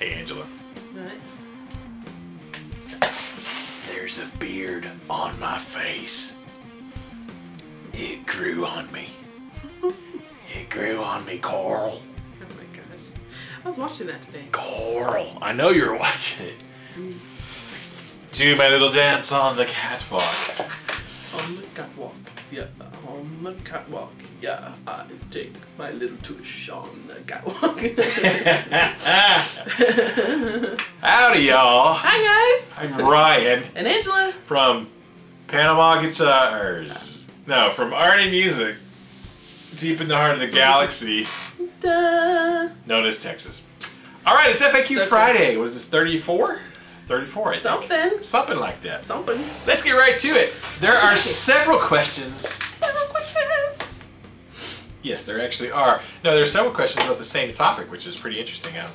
Hey, Angela. Alright. There's a beard on my face. It grew on me. It grew on me, Carl. Oh my gosh. I was watching that today. Carl, I know you were watching it. Do my little dance on the catwalk. On the catwalk, yeah, on the catwalk, yeah, I take my little tush on the catwalk. Howdy, y'all. Hi guys! I'm Ryan And Angela. from Panama Guitars. No, from RNA Music, deep in the heart of the galaxy, Duh. known as Texas. All right, it's FAQ So Friday. Was this 34? 34, I think. Something. Something like that. Something. Let's get right to it. There are several questions. Several questions. Yes, there actually are. No, there are several questions about the same topic, which is pretty interesting. I'm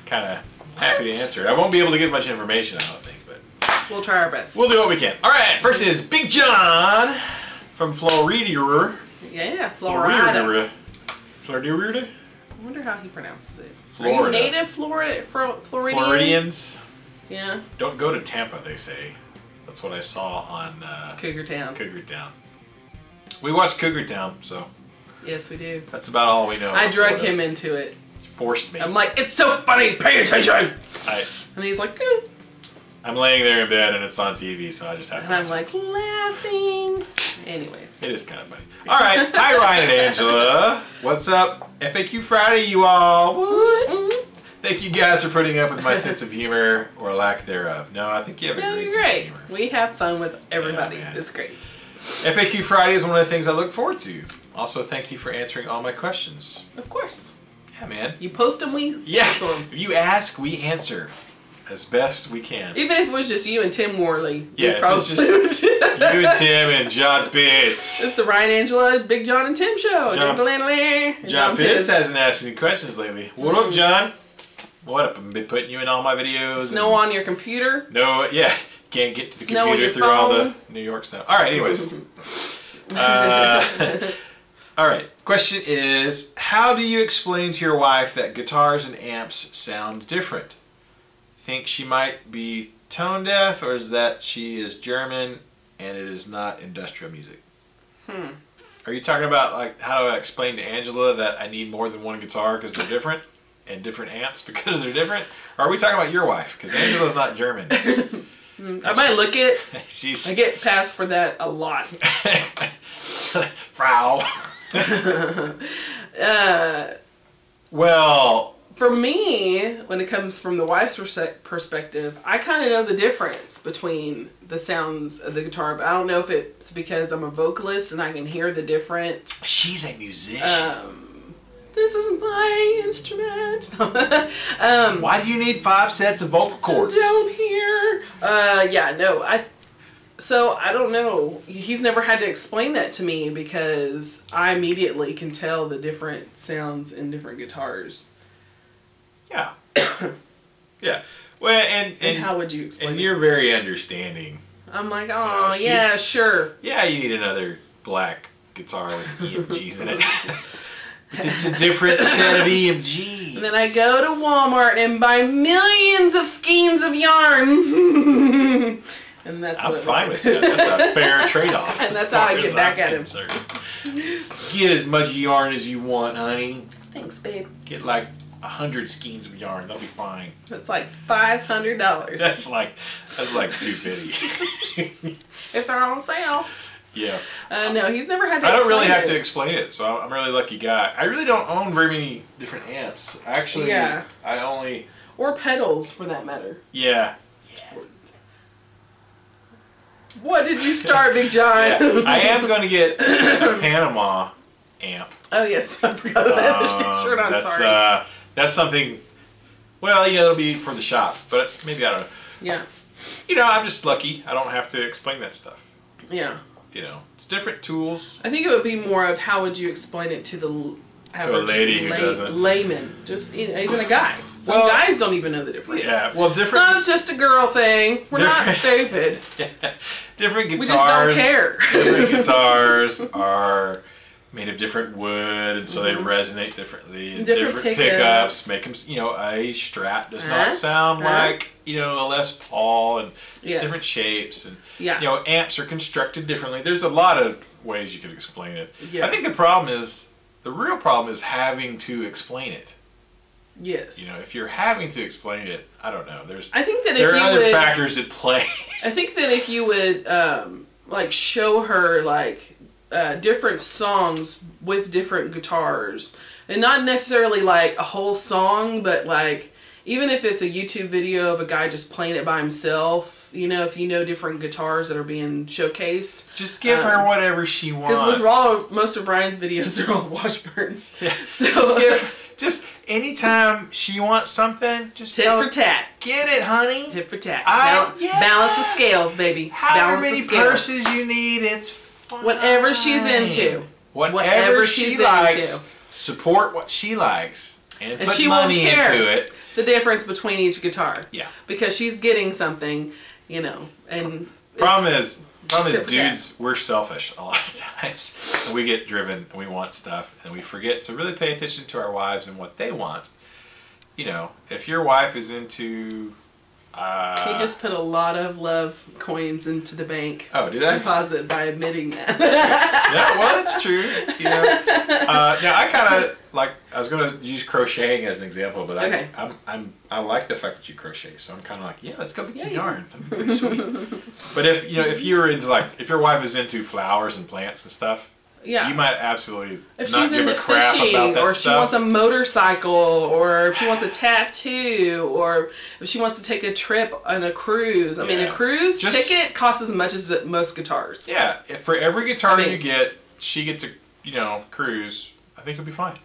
kind of happy to answer it. I won't be able to give much information, I don't think, but We'll try our best. we'll do what we can. All right, first is Big John from Florida. Yeah, Florida. Florida? I wonder how he pronounces it. Florida. Are you native Floridian? Floridians. Yeah. Don't go to Tampa, they say. That's what I saw on Cougar Town. Cougar Town. We watched Cougar Town, so Yes, we do. that's about all we know. I drug Florida. him into it. Forced me. I'm like, it's so funny, pay attention! I, And he's like, good. I'm laying there in bed and it's on TV, so I just have to And I'm watch like, laughing. Anyways. it. It is kind of funny. All right. Hi, Ryan and Angela. What's up? FAQ Friday, you all. What? Mhm. Thank you guys for putting up with my sense of humor or lack thereof. No, I think you have a No, great you're sense of great. humor. We have fun with everybody. man. It's great. FAQ Friday is one of the things I look forward to. Also, thank you for answering all my questions. Of course. Yeah, man. You post them, we Yeah. answer 'em. If you ask, we answer as best we can. Even if it was just you and Tim Worley. Yeah, we'd if it's probably just you and Tim and John Piss. It's the Ryan, Angela, Big John and Tim show. John Piss hasn't asked any questions lately. What up, John? What up? I've been putting you in all my videos. Snow on your computer. No, yeah. Can't get to the Snow on computer your through all the phone. New York stuff. All right, anyways. All right. Question is, how do you explain to your wife that guitars and amps sound different? Think she might be tone deaf, or is that she is German and it is not industrial music? Are you talking about like how do I explain to Angela that I need more than one guitar because they're different and different amps because they're different? Or are we talking about your wife? Because Angela's not German. I might look it. She's I get passed for that a lot. Frau. Well, For me, when it comes from the wife's perspective, I kind of know the difference between the sounds of the guitar, but I don't know if it's because I'm a vocalist and I can hear the different. she's a musician. This is my instrument. Why do you need 5 sets of vocal cords? Down here. Yeah, no. So I don't know. He's never had to explain that to me because I immediately can tell the different sounds in different guitars. Yeah. Yeah. Well, and how would you explain and it? you're very understanding. I'm like, oh, she's- yeah, sure. Yeah, you need another black guitar with EMGs in it. But it's a different set of EMGs. And then I go to Walmart and buy millions of skeins of yarn. And that's I'm what fine with that. That's a fair trade-off. And that's as how far I get as back I'm at him. concerned. Get as much yarn as you want, honey. Thanks, babe. Get like 100 skeins of yarn. They'll be fine. That's like $500. That's like $250. If they're on sale. Yeah. No, he's never had to I don't really explain have to it. explain it, so I'm a really lucky guy. I really don't own very many different amps. Actually, Yeah. I only... Or pedals, for that matter. Yeah. What did you start, Big John? Yeah. I am going to get a Panama amp. Oh, yes. I forgot that t-shirt on. Sorry. That's something... Well, yeah, it'll be for the shop, but maybe I don't know. Yeah. You know, I'm just lucky. I don't have to explain that stuff. Yeah. You know, it's different tools. I think it would be more of how would you explain it to the To a lady who doesn't. layman, just even a guy. Some Well, guys don't even know the difference. Yeah, well, It's different... not just a girl thing. We're not stupid. Different guitars. We just don't care. Different guitars are made of different wood, and so they resonate differently. And different pickups make them, you know, a Strat does not sound like, you know, a Les Paul, and different shapes, and you know, amps are constructed differently. There's a lot of ways you could explain it. I think the real problem is having to explain it. Yes. You know, if you're having to explain it, I don't know. I think that there are other factors at play. I think that if you would like show her like different songs with different guitars, and not necessarily like a whole song, but like even if it's a YouTube video of a guy just playing it by himself, you know, if you know different guitars that are being showcased, just give her whatever she wants. Because with most of Brian's videos are all Washburns. Yeah. So just anytime she wants something, just tit for tat. Get it, honey. Tit for tat. Yeah. Balance the scales, baby. However many purses you need, it's fine. Whatever she's into. Whatever she likes. Support what she likes. And put she money won't care into it. The difference between each guitar. Yeah. Because she's getting something, you know, and Problem is, dudes, we're selfish a lot of times. And we get driven and we want stuff, and we forget to really pay attention to our wives and what they want. You know, if your wife is into... he just put a lot of love coins into the bank. Oh, did I? Deposit by admitting that. Yeah, well, it's true. You know, now I kind of like. I was going to use crocheting as an example, but I like the fact that you crochet, so I'm kind of like, yeah, let's go get some yarn. That'd be pretty sweet. But if you know, if you were into like, if your wife is into flowers and plants and stuff. Yeah. You might absolutely if not she's give into a crap fishing, about that or stuff. she wants a motorcycle, or if she wants a tattoo, or if she wants to take a trip on a cruise. I mean, a cruise ticket costs as much as most guitars. Yeah, if for every guitar you get, she gets a, you know, cruise, I think it'll be fine.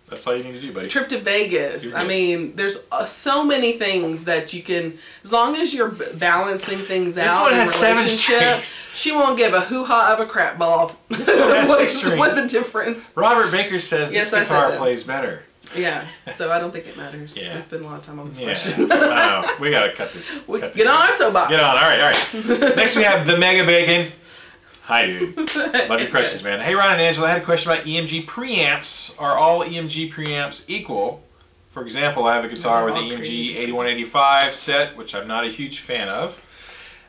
That's all you need to do, buddy. Trip to Vegas. I mean, there's so many things that you can, as long as you're balancing things out. This one has 7 strings. She won't give a hoo-ha of a crap ball. This one has 6 strings. What's the difference? Robert Baker says this guitar plays better. Yeah, so I don't think it matters. Yeah. We spend a lot of time on this question. We gotta cut this. Get on our soapbox. Get on. All right. Next we have the Mega Bacon. Hi, dude. Love your questions, man. Hey, Ron and Angela, I had a question about EMG preamps. Are all EMG preamps equal? For example, I have a guitar with the EMG 8185 set, which I'm not a huge fan of.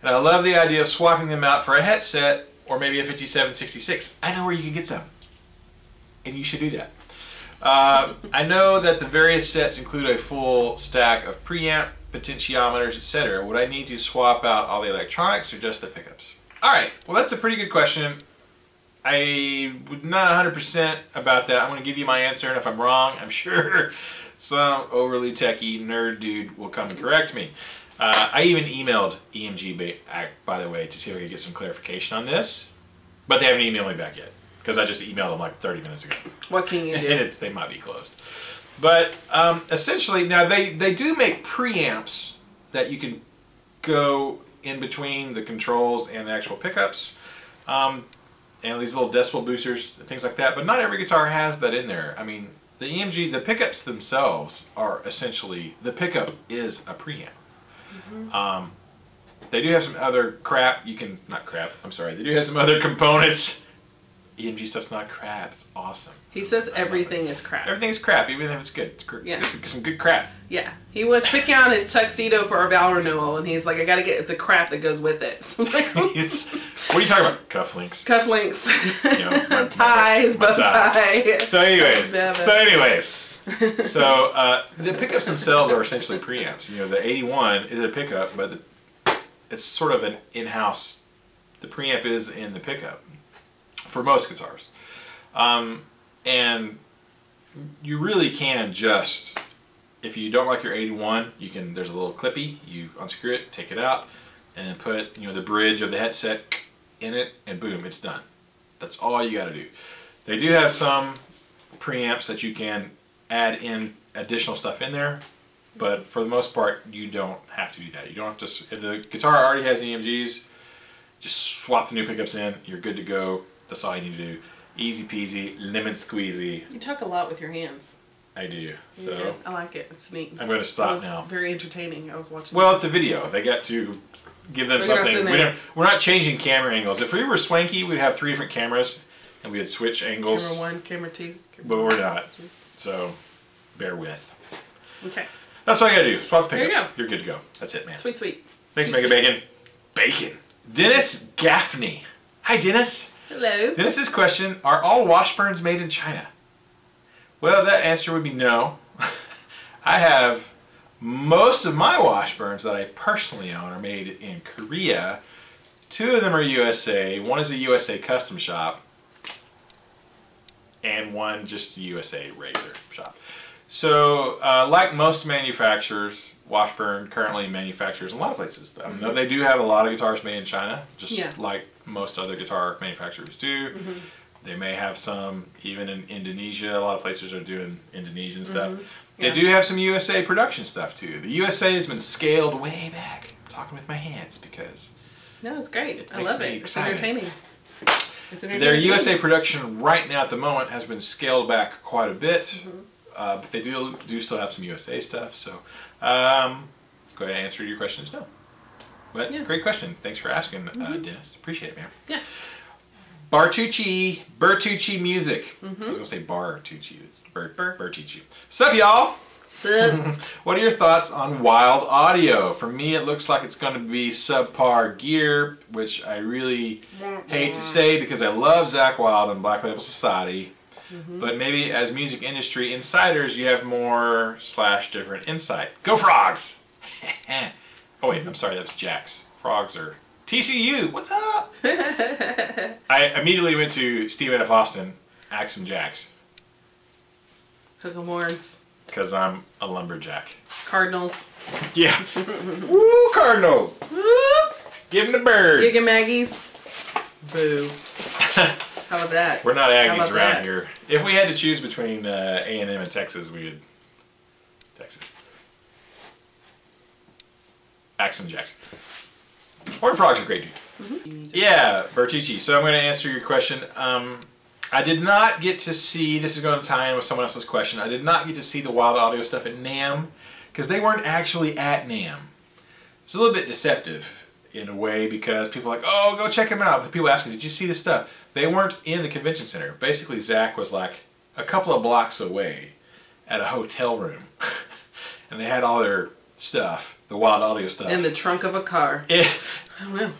And I love the idea of swapping them out for a headset or maybe a 5766. I know where you can get some. And you should do that. I know that the various sets include a full stack of preamp, potentiometers, etc. Would I need to swap out all the electronics or just the pickups? Alright, well that's a pretty good question. I'm not 100% about that. I'm going to give you my answer, and if I'm wrong, I'm sure some overly techie nerd dude will come and correct me. I even emailed EMG, by the way, to see if I could get some clarification on this, but they haven't emailed me back yet, because I just emailed them like 30 minutes ago. What can you do? And they might be closed. But essentially, now they do make preamps that you can go in between the controls and the actual pickups, and these little decibel boosters and things like that, but not every guitar has that in there. I mean, the EMG, the pickups themselves are essentially, the pickup is a preamp. Mm-hmm. They do have some other crap, they do have some other components. EMG stuff's not crap, it's awesome. He says everything is crap. Everything is crap, even if it's good. It's some good crap. Yeah. He was picking out his tuxedo for our vow renewal, and he's like, I gotta get the crap that goes with it. So I'm like, what are you talking about? Cufflinks. Cufflinks. You know, ties, bow tie. So anyways, the pickups themselves are essentially preamps. You know, the 81 is a pickup, but it's sort of an in-house, the preamp is in the pickup for most guitars. And you really can adjust. If you don't like your 81, you can. There's a little clippy. You unscrew it, take it out, and then put the bridge of the headset in it, and boom, it's done. That's all you got to do. They do have some preamps that you can add in additional stuff in there, but for the most part, you don't have to do that. You don't have to. If the guitar already has EMGs, just swap the new pickups in. You're good to go. That's all you need to do. Easy peasy, lemon squeezy. You talk a lot with your hands. I do. So yeah, I like it. It's neat. I'm going to stop now. Very entertaining. I was watching. Well, it's a video. They got to give them something. We're not changing camera angles. If we were swanky, we'd have 3 different cameras, and we had switch angles. Camera 1, camera 2. But we're not. So, bear with. Okay. That's all you gotta do. Swap the There you pickups. go. You're good to go. That's it, man. Sweet, sweet. Thanks, Sweet, Mega Bacon. Bacon. Dennis Gaffney. Hi, Dennis. Hello. Dennis's question, are all Washburns made in China? Well, that answer would be no. I have most of my Washburns that I personally own are made in Korea. 2 of them are USA. One is a USA custom shop. And one just a USA regular shop. So, like most manufacturers, Washburn currently manufactures in a lot of places. No, they do have a lot of guitars made in China, just like most other guitar manufacturers do. They may have some even in Indonesia. A lot of places are doing Indonesian stuff. They do have some USA production stuff too. The USA has been scaled way back. I'm talking with my hands because No, it's great. it I makes love me it. excited. It's entertaining. It's entertaining. Their USA production right now at the moment has been scaled back quite a bit, but they do still have some USA stuff. So, go ahead and answer your question is no. But great question. Thanks for asking, Dennis. Appreciate it, man. Yeah. Bertucci Music. I was gonna say Bartucci. It's Bertucci. Sup, y'all? Sup? What are your thoughts on Wylde Audio? For me, it looks like it's going to be subpar gear, which I really hate to say because I love Zakk Wylde and Black Label Society. But maybe as music industry insiders, you have more / different insight. Go Frogs! Oh wait, I'm sorry, that's Jax. Frogs are TCU. What's up? I immediately went to Stephen F. Austin, asked him Jax. Hook 'em horns. Because I'm a lumberjack. Cardinals. Yeah. Woo, Cardinals. Whoop. Give him the bird. Gig and Maggies. Boo. How about that? We're not Aggies about around that? here. If we had to choose between A&M and Texas, we would Texas. Axon Jackson. Horned Frogs are great, dude. Yeah, Bertucci. So I'm going to answer your question. I did not get to see, this is going to tie in with someone else's question, I did not get to see the Wylde Audio stuff at NAMM because they weren't actually at NAMM. It's a little bit deceptive in a way because people are like, oh, go check them out. But people ask me, did you see this stuff? They weren't in the convention center. Basically, Zakk was like a couple of blocks away at a hotel room. And they had all their stuff, the Wylde Audio stuff. In the trunk of a car.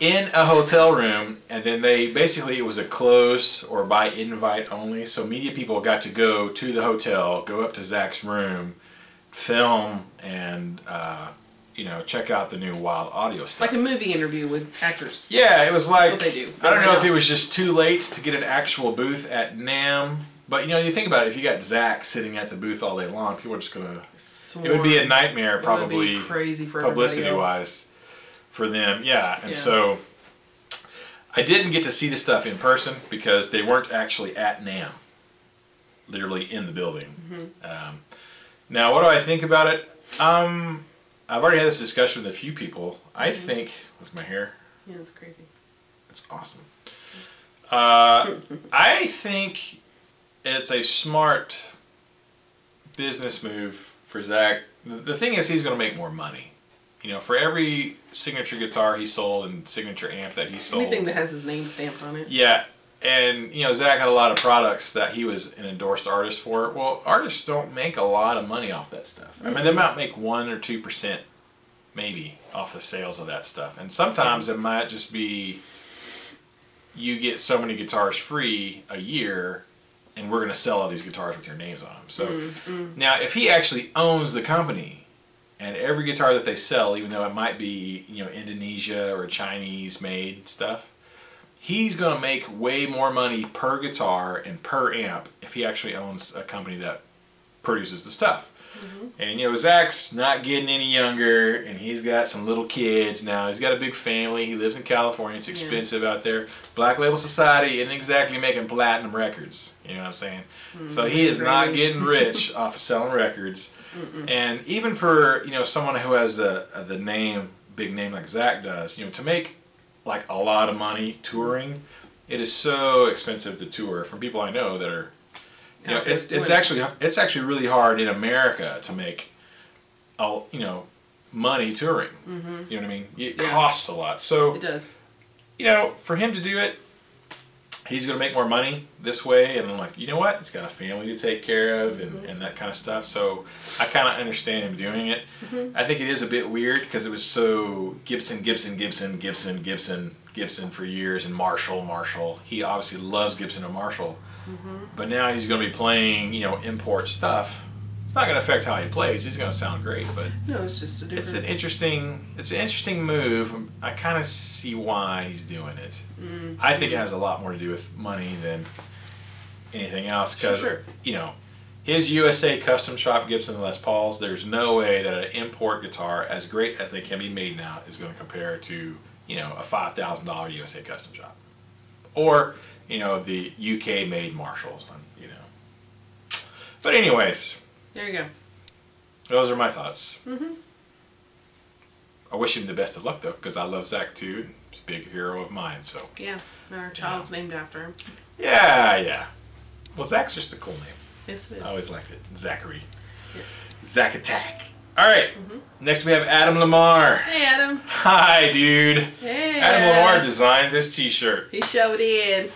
In a hotel room, and then they basically, it was a closed or by invite only, so media people got to go to the hotel, go up to Zakk's room, film, and you know, check out the new Wylde Audio stuff. Like a movie interview with actors. Yeah, it was like, That's what they do. I don't know if it was just too late to get an actual booth at NAMM, but you know, you think about it, if you got Zakk sitting at the booth all day long, people are just gonna, it would be a nightmare probably, it would be crazy for publicity-wise. For them, yeah, and so I didn't get to see the stuff in person because they weren't actually at NAMM, literally in the building. Now, what do I think about it? I've already had this discussion with a few people. I think, with my hair, yeah, it's crazy. it's awesome. I think it's a smart business move for Zakk. The thing is, he's going to make more money. You know, for every signature guitar he sold and signature amp that he sold. Anything that has his name stamped on it. Yeah. And, you know, Zakk had a lot of products that he was an endorsed artist for. Well, artists don't make a lot of money off that stuff. I mean, they might make 1 or 2% maybe off the sales of that stuff. And sometimes it might just be you get so many guitars free a year and we're going to sell all these guitars with your names on them. So now if he actually owns the company, and every guitar that they sell, even though it might be, you know, Indonesia or Chinese made stuff, he's going to make way more money per guitar and per amp if he actually owns a company that produces the stuff. And, you know, Zakk's not getting any younger, and he's got some little kids now. He's got a big family. He lives in California. It's expensive out there. Black Label Society isn't exactly making platinum records. You know what I'm saying? So he is not getting rich off of selling records. And even for, you know, someone who has the name, big name like Zakk does, you know, to make like a lot of money touring, it is so expensive to tour. From people I know that are, you know, it's actually really hard in America to make, you know, money touring. You know what I mean? It costs a lot. So it does. You know, for him to do it, he's going to make more money this way. And I'm like, you know what? He's got a family to take care of and that kind of stuff. So I kind of understand him doing it. I think it is a bit weird because it was so Gibson for years, and Marshall. He obviously loves Gibson and Marshall. But now he's going to be playing, you know, import stuff. It's not going to affect how he plays. He's going to sound great, but no, it's just a different. It's an interesting move. I kind of see why he's doing it. I think it has a lot more to do with money than anything else. Because you know, his USA custom shop Gibson Les Pauls. There's no way that an import guitar, as great as they can be made now, is going to compare to, you know, a $5,000 USA custom shop, or, you know, the UK made Marshalls. You know. But anyways. There you go. Those are my thoughts. I wish him the best of luck, though, because I love Zach, too. He's a big hero of mine, so. Yeah, our child's named after him. Yeah. Well, Zach's just a cool name. Yes, it is. I always liked it. Zachary. Yes. Zach Attack. All right. Next, we have Adam Lamar. Hey, Adam. Hi, dude. Hey. Adam Lamar designed this T-shirt. He showed it.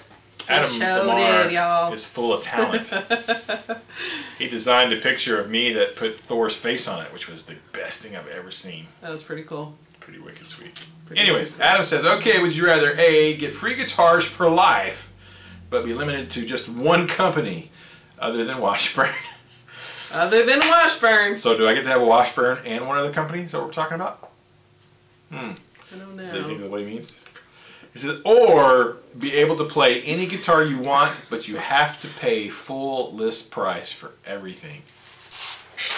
Adam Lamar is full of talent. He designed a picture of me that put Thor's face on it, which was the best thing I've ever seen. That was pretty cool. Pretty wicked sweet. Anyways, Adam says, okay, would you rather A, get free guitars for life, but be limited to just one company other than Washburn? Other than Washburn. So do I get to have a Washburn and one other company? Is that what we're talking about? I don't know. Does he think of what he means? He says, or be able to play any guitar you want, but you have to pay full list price for everything.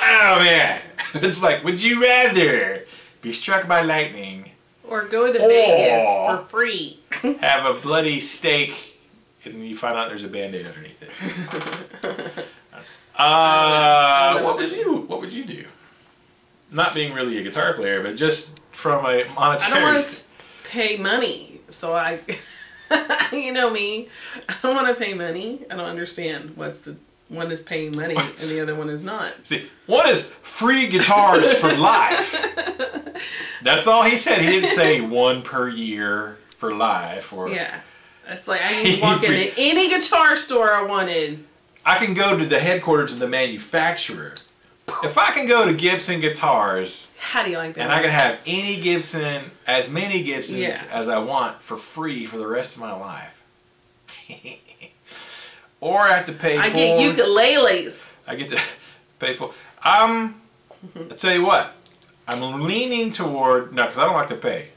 Oh, man. It's like, would you rather be struck by lightning or go to Vegas for free? Have a bloody steak and you find out there's a Band-Aid underneath it. What would you do? Not being really a guitar player, but just from a monetary... I don't want to pay money. So you know me, I don't want to pay money. I don't understand one is paying money and the other one is not. See, one is free guitars for life. That's all he said. He didn't say one per year for life or... Yeah. It's like I can walk into any guitar store I wanted. I can go to the headquarters of the manufacturer. If I can go to Gibson Guitars, how do you like that? And I can have any Gibson, as many Gibsons as I want for free for the rest of my life. Or I have to pay for... I get ukuleles. I get to pay for... I'll tell you what. I'm leaning toward... No, because I don't like to pay.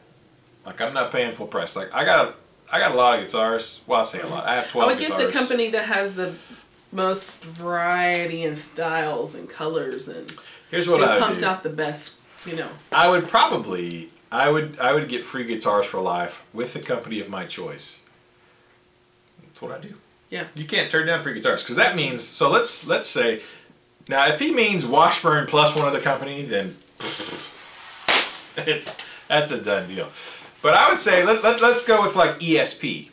Like, I'm not paying full price. Like, I got a lot of guitars. Well, I say a lot. I have 12 guitars. I would get the company that has the most variety and styles and colors, and here's what I would pumps do. Out the best, you know. I would probably I would get free guitars for life with the company of my choice. That's what I do. Yeah. You can't turn down free guitars because that means, so let's say, now if he means Washburn plus one other company, then that's a done deal. But I would say let's go with like ESP.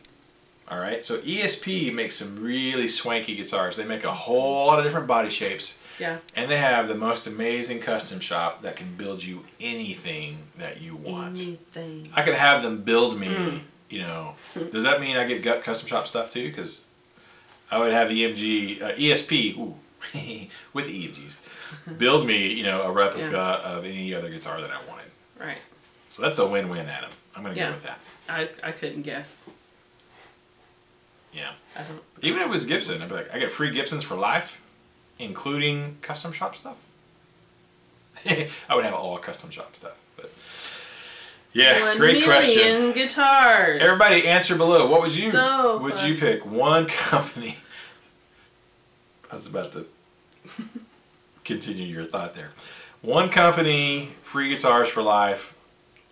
All right, so ESP makes some really swanky guitars. They make a whole lot of different body shapes. Yeah. And they have the most amazing custom shop that can build you anything that you want. Anything. I could have them build me, you know. Does that mean I get custom shop stuff too? Because I would have ESP, with EMGs, build me, you know, a replica of any other guitar that I wanted. Right. So that's a win-win, Adam. I'm going to go with that. I couldn't guess. Yeah. I don't. Even if it was Gibson, I'd be like, I get free Gibsons for life, including custom shop stuff. I would have all custom shop stuff, but yeah, 1 great question. 1 million guitars. Everybody, answer below. What would you So you pick? One company. I was about to continue your thought there. One company, free guitars for life,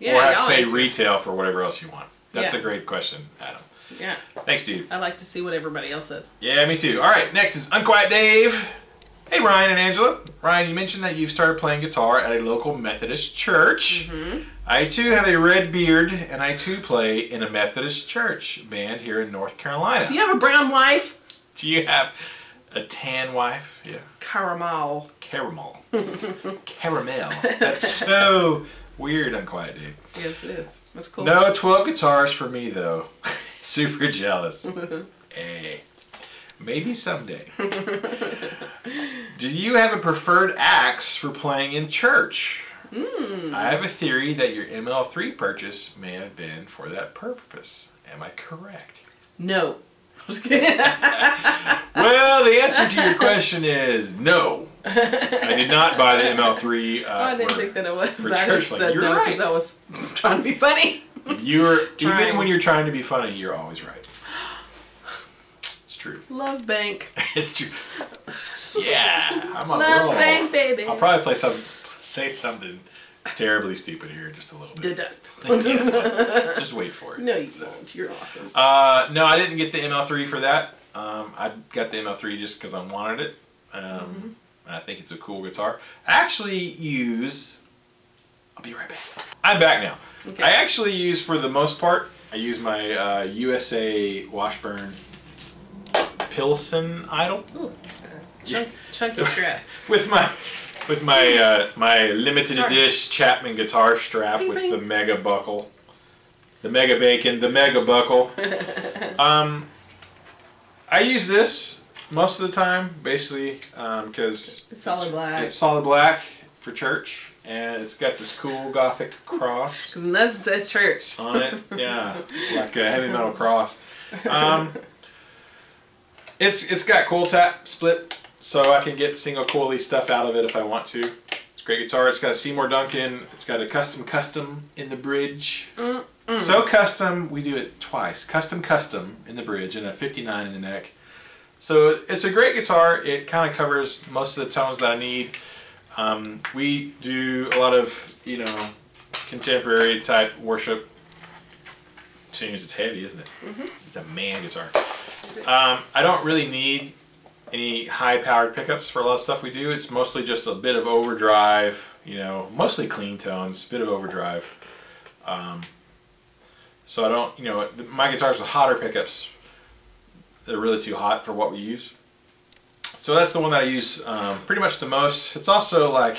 or have to pay retail for whatever else you want. That's a great question, Adam. Yeah. Thanks, dude. I like to see what everybody else says. Yeah, me too. All right, next is Unquiet Dave. Hey, Ryan and Angela. Ryan, you mentioned that you've started playing guitar at a local Methodist church. I, too, have a red beard, and I, too, play in a Methodist church band here in North Carolina. Do you have a brown wife? Do you have a tan wife? Yeah. Caramel. Caramel. Caramel. That's so weird, Unquiet Dave. Yes, it is. That's cool. No 12 guitars for me, though. Super jealous. Hey, maybe someday. Do you have a preferred axe for playing in church? I have a theory that your ML3 purchase may have been for that purpose. Am I correct? No. I was kidding. Well, the answer to your question is no. I did not buy the ML3 I didn't think that it was. I church just said no because I was trying to be funny. Even when you're trying to be funny, you're always right. It's true. Love bank. It's true. Yeah, I'm on Love roll. bank, baby. I'll probably say something terribly stupid here in just a little bit. Deduct. Just wait for it. No, you won't. You're awesome. No, I didn't get the ML3 for that. I got the ML3 just because I wanted it. And I think it's a cool guitar. I actually use... I'll be right back. I'm back now. Okay. I actually use, for the most part, I use my USA Washburn Pilsen Idol. Ooh, chunky strap. with my limited edition Chapman Guitar strap Bing, with bing. the mega buckle. The mega bacon, the mega buckle. I use this most of the time, basically, because It's solid black. It's solid black for church, and it's got this cool Gothic cross Because nothing says church. on it. Yeah, like a heavy metal cross. It's got coil tap split, so I can get single coily stuff out of it if I want to. It's a great guitar. It's got a Seymour Duncan. It's got a custom in the bridge. So custom, we do it twice. Custom in the bridge and a 59 in the neck. So it's a great guitar. It kind of covers most of the tones that I need. We do a lot of, contemporary type worship tunes. It's heavy, isn't it? It's a man guitar. I don't really need any high-powered pickups for a lot of stuff we do. It's mostly just a bit of overdrive, mostly clean tones, bit of overdrive. So I don't, my guitars with hotter pickups, they're really too hot for what we use. So that's the one that I use pretty much the most. It's also like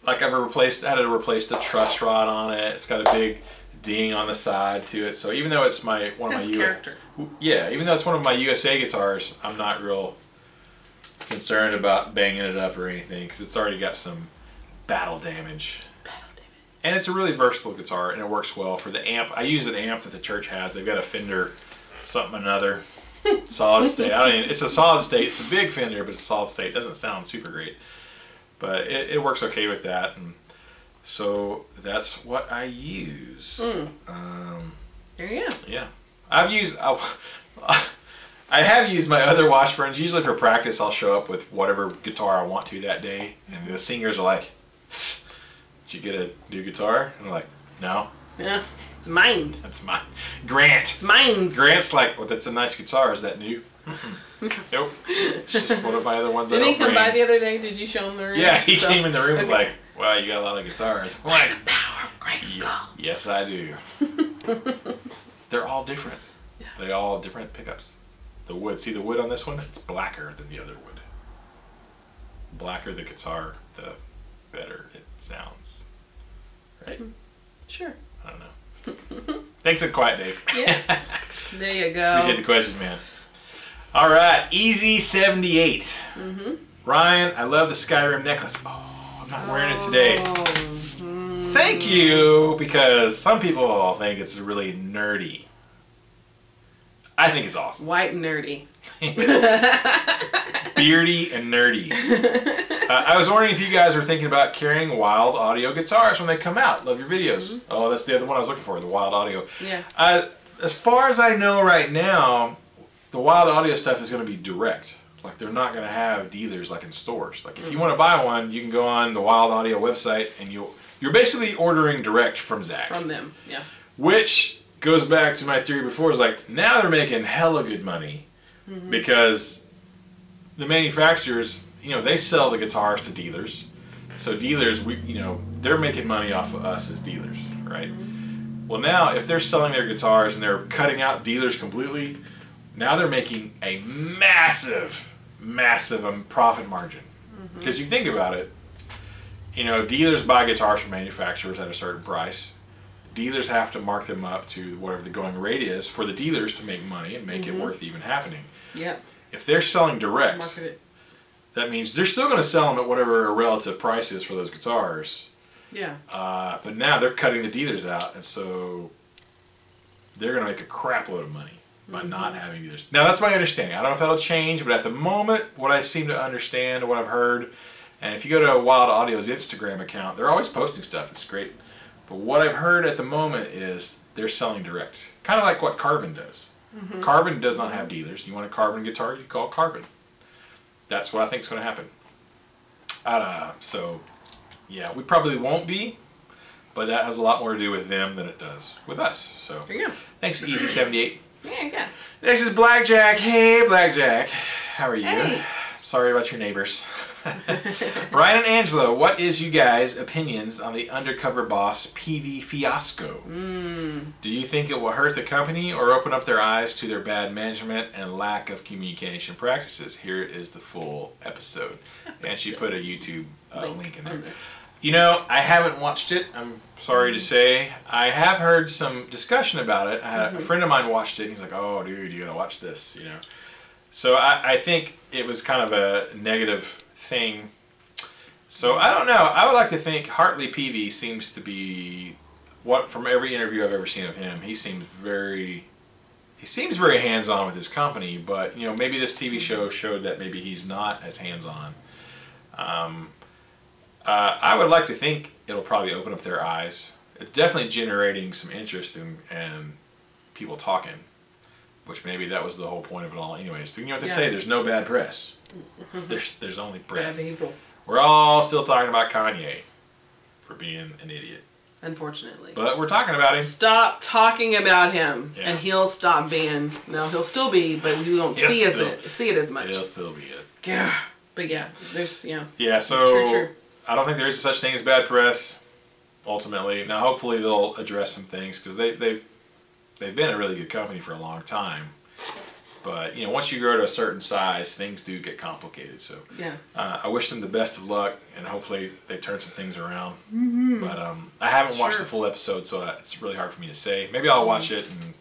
I had to replace the truss rod on it. It's got a big ding on the side to it. So even though it's even though it's one of my USA guitars, I'm not real concerned about banging it up or anything because it's already got some battle damage. And it's a really versatile guitar, and it works well for the amp. I use an amp that the church has. They've got a Fender something or another. Solid state. It's a solid state. It's a big Fender, but it's a solid state. It doesn't sound super great. But it works okay with that. And so that's what I use. There you go. Yeah. I have used my other Washburns. Usually for practice, I'll show up with whatever guitar I want to that day. And the singers are like, "Did you get a new guitar?" And I'm like, "No." Yeah, it's mine. That's mine. Grant. It's mine. Grant's like, "Well, that's a nice guitar. Is that new?" Nope. It's just one of my other ones. Didn't he come by the other day? Did you show him the room? Yeah, he came in the room and was like, "Wow, you got a lot of guitars." I'm like, Power of great skull. Yes, I do. They're all different. Yeah. They all have different pickups. The wood. See the wood on this one? It's blacker than the other wood. Blacker the guitar, the better it sounds. Right? Sure. I don't know. Thanks for quiet, Dave. Yes. There you go. Appreciate the questions, man. All right, Easy78. Ryan, I love the Skyrim necklace. Oh, I'm not wearing it today. Thank you, because some people think it's really nerdy. I think it's awesome. White and nerdy. Beardy and nerdy. I was wondering if you guys were thinking about carrying Wylde Audio guitars when they come out. Love your videos. Oh, that's the other one I was looking for, the Wylde Audio. Yeah. As far as I know right now, the Wylde Audio stuff is going to be direct. Like, they're not going to have dealers like in stores. Like, if you want to buy one, you can go on the Wylde Audio website and you're basically ordering direct from Zach. From them, yeah. Which goes back to my theory before. Is like, now they're making hella good money because the manufacturers, they sell the guitars to dealers. So dealers, they're making money off of us as dealers, right? Well, now if they're selling their guitars and they're cutting out dealers completely, now they're making a massive profit margin. Because you think about it, dealers buy guitars from manufacturers at a certain price. dealers have to mark them up to whatever the going rate is for the dealers to make money and make it worth even happening. Yeah. If they're selling direct, Market it. that means they're still going to sell them at whatever a relative price is for those guitars. Yeah. But now they're cutting the dealers out, and so they're going to make a crap load of money by not having dealers. Now, that's my understanding. I don't know if that'll change, but at the moment, what I seem to understand, what I've heard, and if you go to Wylde Audio's Instagram account, they're always posting stuff. It's great. But what I've heard at the moment is they're selling direct. Kind of like what Carvin does. Carvin does not have dealers. You want a Carvin guitar, you call Carvin. That's what I think is going to happen. So, yeah, we probably won't be, but that has a lot more to do with them than it does with us. So, There you go. thanks, Easy78. Yeah, yeah. Next is Blackjack. Hey, Blackjack. How are you? Hey. Sorry about your neighbors. Ryan and Angela, what is you guys' opinions on the Undercover Boss Peavey fiasco? Do you think it will hurt the company or open up their eyes to their bad management and lack of communication practices? Here is the full episode. And she put a YouTube link in there. You know, I haven't watched it, I'm sorry to say. I have heard some discussion about it. A friend of mine watched it, and he's like, oh, dude, you gotta watch this, you know. So I think it was kind of a negative thing. So I don't know. I would like to think Hartley Peavey seems to be, from every interview I've ever seen of him, he seems very hands-on with his company, but, you know, maybe this TV show showed that maybe he's not as hands-on. I would like to think it'll probably open up their eyes. It's definitely generating some interest and people talking, which maybe that was the whole point of it all anyways. You know what they say, there's no bad press. There's only press. Bad people. We're all still talking about Kanye for being an idiot. Unfortunately. But we're talking about him. Stop talking about him, Yeah. and he'll stop being. No, he'll still be, but we won't see it as much. He'll still be it. Yeah. But yeah, there's Yeah, so True. I don't think there's such thing as bad press, ultimately. Now, hopefully they'll address some things, because they've been a really good company for a long time. But, you know, once you grow to a certain size, things do get complicated. So Yeah. I wish them the best of luck, and hopefully they turn some things around. But I haven't watched the full episode, so it's really hard for me to say. Maybe I'll watch it and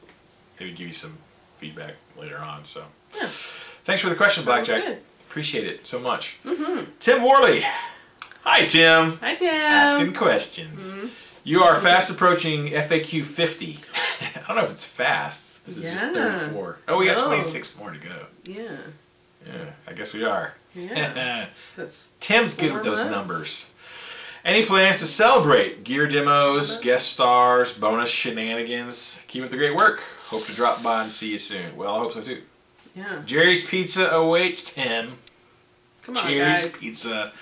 maybe give you some feedback later on. So Yeah. thanks for the question, Sounds Blackjack. good. Appreciate it so much. Tim Worley. Hi, Tim. Hi, Tim. Asking questions. You are fast approaching FAQ 50. I don't know if it's fast. This is just 34. Oh, we got 26 more to go. Yeah. Yeah, I guess we are. Yeah. That's Tim's good 4 with those months. numbers. Any plans to celebrate? Gear demos, guest stars, bonus shenanigans? Keep up the great work. Hope to drop by and see you soon. Well, I hope so too. Yeah. Jerry's Pizza awaits, Tim. Come on, Jerry's guys. Pizza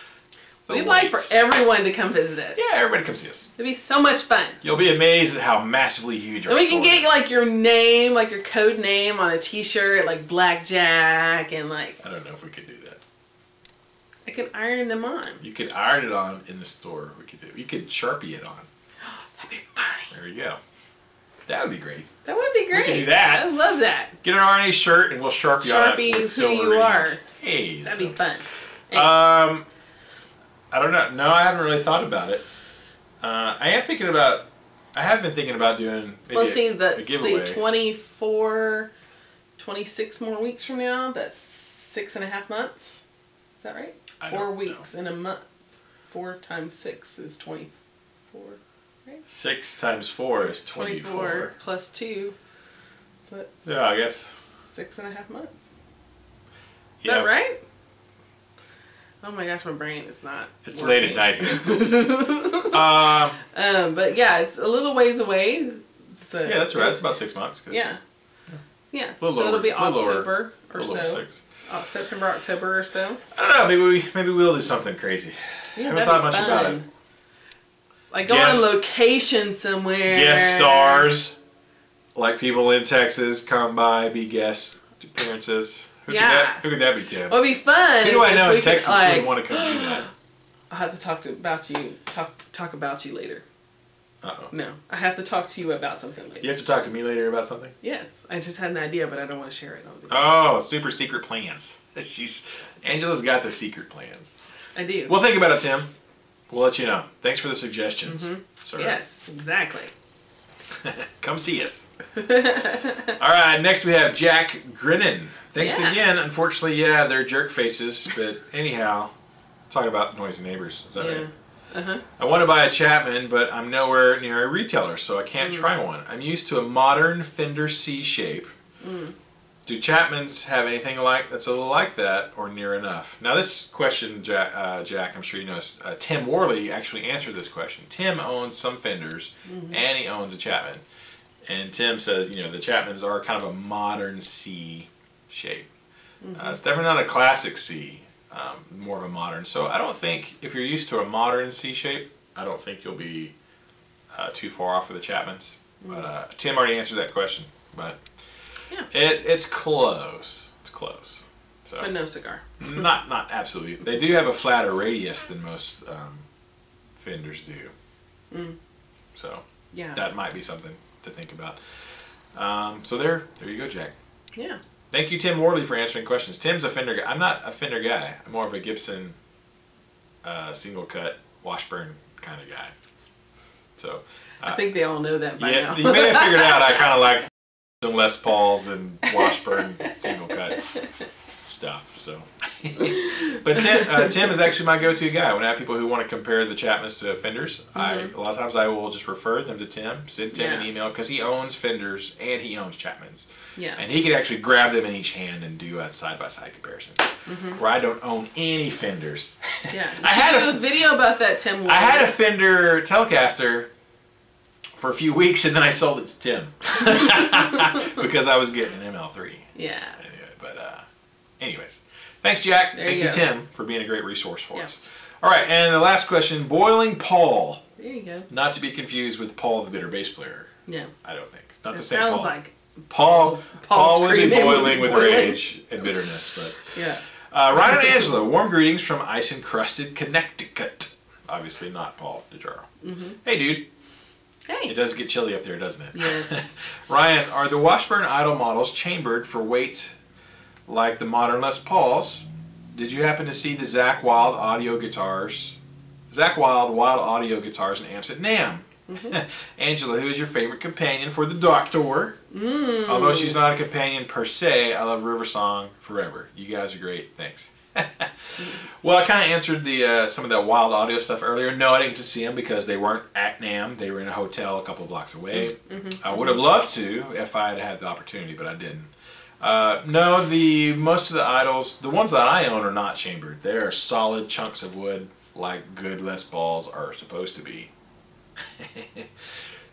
We'd like for everyone to come visit us. Yeah, everybody come see us. It'd be so much fun. You'll be amazed at how massively huge our And we can store get is. like your name, like your code name on a t-shirt, like Blackjack, and like... I don't know if we could do that. I can iron them on. You could iron it on in the store. You could Sharpie it on. That'd be funny. There you go. That would be great. That would be great. We can do that. I love that. Get an RNA shirt and we'll Sharpie on it with who silver you ink. are. Hey. That'd be fun. I don't know. No, I haven't really thought about it. I have been thinking about doing maybe a giveaway. 26 more weeks from now. That's 6.5 months. Is that right? I 4 don't weeks in a month. 4 times 6 is 24. Right? 6 times 4 is 24. Plus 2. So that's Yeah, I guess. 6.5 months. Is Yeah. that right? Oh my gosh, my brain is not. It's working. late at night here. But yeah, it's a little ways away. So Yeah, that's right. It's about 6 months. Yeah. Yeah. A little So it'll be lower, October or a little over so. 6. September, October or so. I don't know. Maybe we'll do something crazy. Yeah, Haven't that'd thought be much fun. about it. Like go on location somewhere. Guest stars, like people in Texas, come by, be guest appearances. Who could that be, Tim? What would be fun? Who is do I if know we in Texas could, who would want to come do that? I have to talk about you later. Uh-oh. No, I have to talk to you about something later. You have to talk to me later about something? Yes, I just had an idea, but I don't want to share it on video. Oh, super secret plans. Angela's got the secret plans. I do. We'll think about it, Tim. We'll let you know. Thanks for the suggestions, sir. Yes, exactly. Come see us. All right, next we have Jack Grinnin. Thanks again. Unfortunately, yeah, they're jerk faces, but anyhow, talking about noisy neighbors. Is that right? I want to buy a Chapman, but I'm nowhere near a retailer, so I can't try one. I'm used to a modern Fender C shape. Do Chapmans have anything that's a little like that, or near enough? Now this question, Jack, I'm sure you know, Tim Worley actually answered this question. Tim owns some Fenders, and he owns a Chapman. And Tim says, you know, the Chapmans are kind of a modern C shape. It's definitely not a classic C. More of a modern. So I don't think, if you're used to a modern C shape, I don't think you'll be too far off with the Chapmans. But Tim already answered that question. But it's close. It's close. So, but no cigar. not absolutely. They do have a flatter radius than most Fenders do. So that might be something to think about. So there you go, Jack. Yeah. Thank you, Tim Worley, for answering questions. Tim's a Fender guy. I'm not a Fender guy. I'm more of a Gibson single cut Washburn kind of guy. So I think they all know that by now. You may have figured out I kind of like some Les Pauls and Washburn single cuts stuff. So, but Tim is actually my go-to guy. When I have people who want to compare the Chapmans to Fenders, a lot of times I will just refer them to Tim. Send Tim an email because he owns Fenders and he owns Chapmans. Yeah. And he can actually grab them in each hand and do a side-by-side comparison. Where I don't own any Fenders. Yeah. I had a video about that, Tim. I had a Fender Telecaster for a few weeks and then I sold it to Tim. Because I was getting an ML3. Yeah. Anyways, thanks, Jack. Thank you, Tim, for being a great resource for us. All right, and the last question, Boiling Paul. There you go. Not to be confused with Paul, the bitter bass player. Yeah. I don't think. Not the same same Paul. Paul. Like Paul would be boiling with rage and bitterness. But yeah. Ryan and Angela, warm greetings from ice-encrusted Connecticut. Obviously not Paul DeJaro. Hey, dude. Hey. It does get chilly up there, doesn't it? Yes. Ryan, are the Washburn Idol models chambered for weight like the modern Les Pauls? Did you happen to see the Wylde Audio Guitars? Wylde Audio Guitars and amps at NAMM. Angela, who is your favorite companion for the Doctor? Although she's not a companion per se, I love River Song forever. You guys are great. Thanks. Well, I kind of answered the some of that Wylde Audio stuff earlier. No, I didn't get to see them because they weren't at NAMM. They were in a hotel a couple of blocks away. I would have loved to if I had had the opportunity, but I didn't. No, most of the Idols, the ones that I own, are not chambered. They are solid chunks of wood, like good Les Pauls are supposed to be.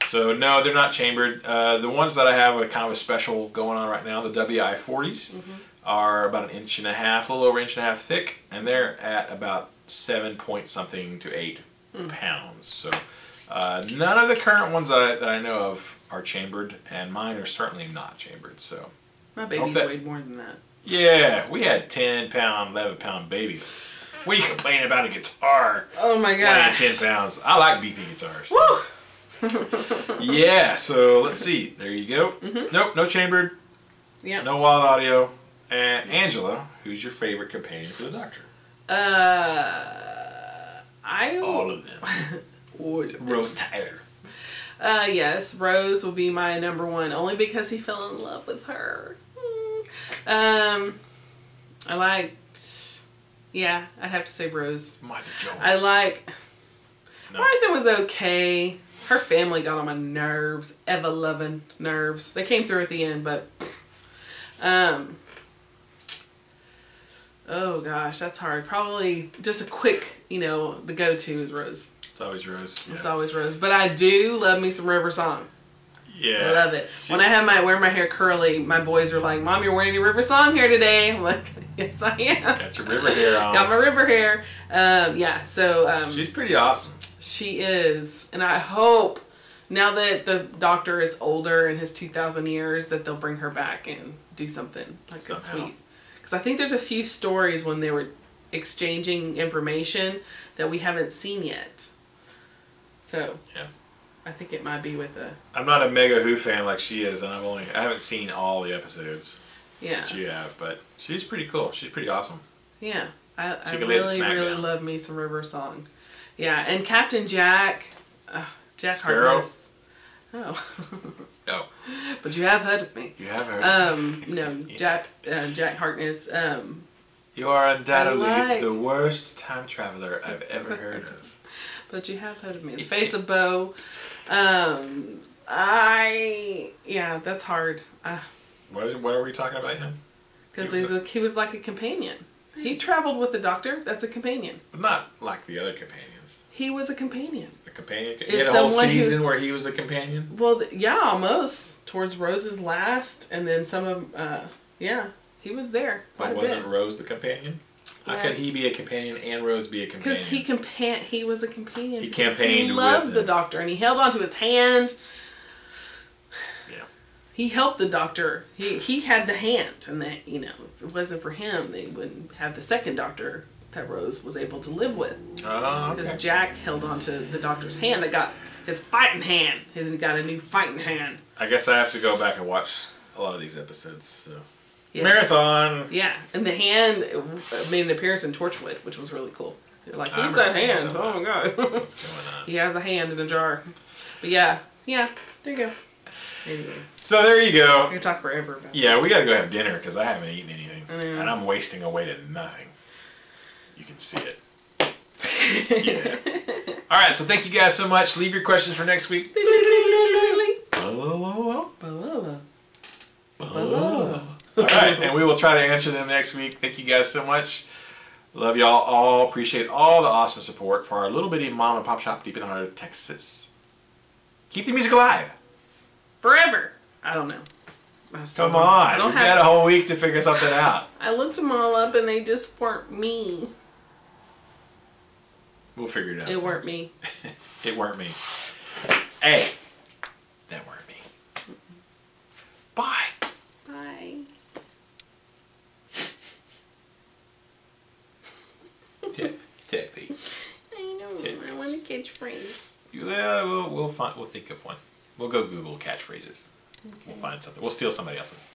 So no, they're not chambered. The ones that I have are kind of a special going on right now. The WI-40s are about 1.5 inches, a little over 1.5 inches thick, and they're at about 7 point something to 8 pounds. So none of the current ones that I know of are chambered, and mine are certainly not chambered. So. My babies weighed more than that. Yeah, we had 10-pound, 11-pound babies. What are you complaining about a guitar? Oh my gosh. Weighing 10 pounds. I like beefy guitars. Woo! Yeah, so let's see. There you go. Nope, no chambered. Yeah. No Wylde Audio. And Angela, who's your favorite companion for the Doctor? All of them. Rose Tyler. Yes, Rose will be my number one, only because he fell in love with her. I liked, I'd have to say Rose. Martha Jones. Martha was okay. Her family got on my nerves, ever-loving nerves. They came through at the end, but, oh gosh, that's hard. Probably just a quick, the go-to is Rose. It's always Rose. It's always Rose. But I do love me some River Song. Yeah. I love it. When I wear my hair curly, my boys are like, Mom, you're wearing your River Song hair today. I'm like, yes, I am. Got your river hair on. Got my river hair. So. She's pretty awesome. She is. And I hope, now that the Doctor is older in his 2,000 years, that they'll bring her back and do something like a sweet. Because I think there's a few stories when they were exchanging information that we haven't seen yet. So. Yeah. I think it might be with a... I'm not a mega Who fan like she is, and I haven't seen all the episodes that you have, but she's pretty cool. She's pretty awesome. Yeah. I really love me some River Song. Yeah, and Captain Jack, Jack Sparrow. Harkness. Oh. No. But you have heard of me. You have heard. No, Jack Harkness. You are undoubtedly the worst time traveler I've ever heard of. But you have heard of me. The Face of Bo. Yeah, that's hard. What are we talking about him? Because he was like a companion. He traveled with the Doctor. That's a companion. But not like the other companions. He was a companion. A companion? He had a whole season where he was a companion? Well, yeah, almost. Towards Rose's last, and then some of, yeah, he was there. But wasn't Rose the companion? How could he be a companion and Rose be a companion? Because he was a companion. He campaigned He loved with the Doctor, and he held onto his hand. Yeah. He helped the Doctor. He had the hand, and that, you know, if it wasn't for him, they wouldn't have the second Doctor that Rose was able to live with. Oh, okay. Because Jack held onto the Doctor's hand. That got his fighting hand. He's got a new fighting hand. I guess I have to go back and watch a lot of these episodes. So. Yes. Marathon. Yeah, and the hand made an appearance in Torchwood, which was really cool. They're like, he's that hand. Oh my god. What's going on? He has a hand in a jar. But yeah, there you go. Anyways. So there you go. I could talk forever about Yeah, we gotta go have dinner because I haven't eaten anything. Mm. And I'm wasting away to nothing. You can see it. Yeah. Alright, so thank you guys so much. Leave your questions for next week. Alright, and we will try to answer them next week. Thank you guys so much. Love y'all all. Appreciate all the awesome support for our little bitty mom and pop shop deep in the heart of Texas. Keep the music alive. Forever. I don't know. Come on. We've had a whole week to figure something out. I looked them all up and they just weren't me. We'll figure it out. It weren't me. It weren't me. Hey, that weren't me. Bye. Bye. Sexy. I know. I want a catchphrase. Yeah, we'll think of one. We'll go Google catchphrases. Okay. We'll find something. We'll steal somebody else's.